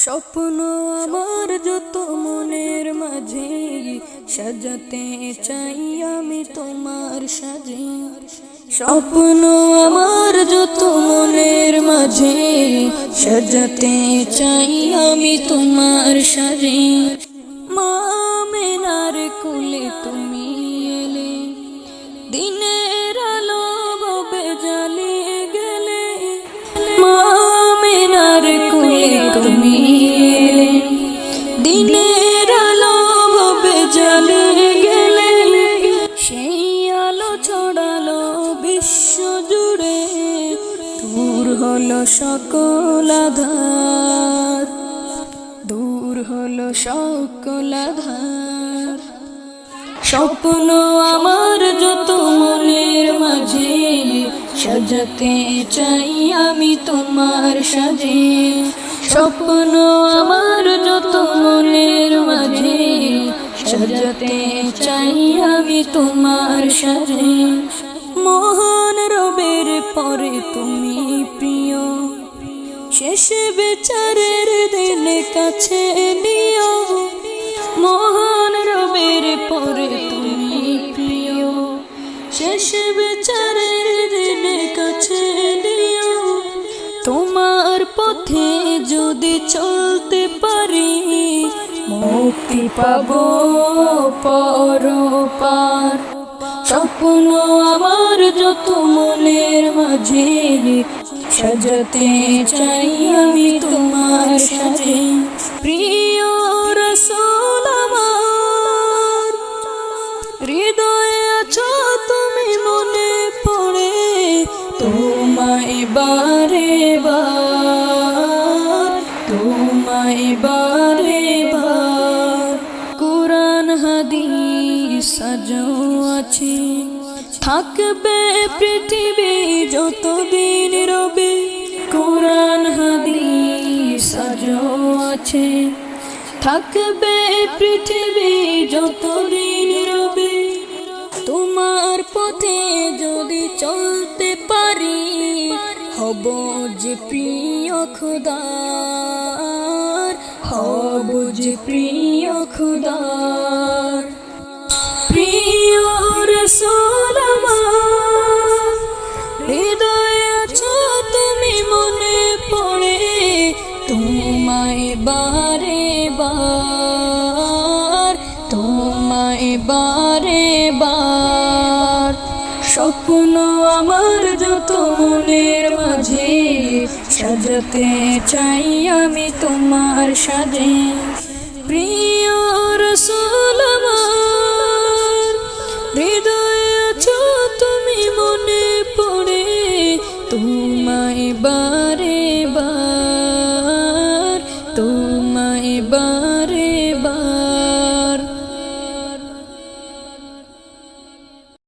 স্বপ্ন আমার যত মনের মাঝে সাজাতে চাই আমি তোমার সাজে। স্বপ্ন আমার যত মনের মাঝে সাজাতে চাই আমি তোমার সাজে। মা মেনার কোলে তুমি এলে, দিনের আলো ভবে জ্বালিয়ে গেলে। মা মেনার কোলে তুমি এলে, দিনের আলো ভবে জ্বালিয়ে গেলে। সেই আলো ছড়ালো বিশ্ব জুড়ে, দূর হলো সকল আঁধার, দূর হলো সকল আঁধার। স্বপ্ন আমার যত মনের মাঝে সাজাতে চাই আমি তোমার সাজে। স্বপ্ন আমার যত মনের মাঝে সাজাতে চাই আমি তোমার সাজে। মহান রবের পরে তুমি প্রিয়, শেষ বিচারের দিন কাছে নিও। মহান রবের পরে তুমি প্রিয়, শেষ বিচারের দিন কাছে নিও। তোমার পথে যদি চলতে পারি, মুক্তি পাবো পরপার। স্বপ্ন আমার যত মনের মাঝে সাজাতে চাই আমি তোমার সাজে। প্রিয় রাসূল আমার, হৃদয়ে আছো তুমি, মনে পড়ে তোমায় বারে বার, তোমায় বারে বার। কুরআন হাদিস আজও আছে, থাকবে পৃথিবী যতদিন রবে। কুরআন হাদিস আজও আছে, থাকবে পৃথিবী যতদিন রবে। তোমার পথে যদি চলতে পারি, হব যে প্রিয় খোদার, হব যে প্রিয় খোদার। প্রিয় রাসূল আমার, হৃদয়ে আছো তুমি, মনে পড়ে তোমায় বারে বার, তোমায় বারে বার। স্বপ্ন আমার যত মনের মাঝে সাজাতে চাই আমি তোমার সাজে। প্রিয় রাসূল আমার, হৃদয়ে আছো তুমি, মনে পড়ে তোমায়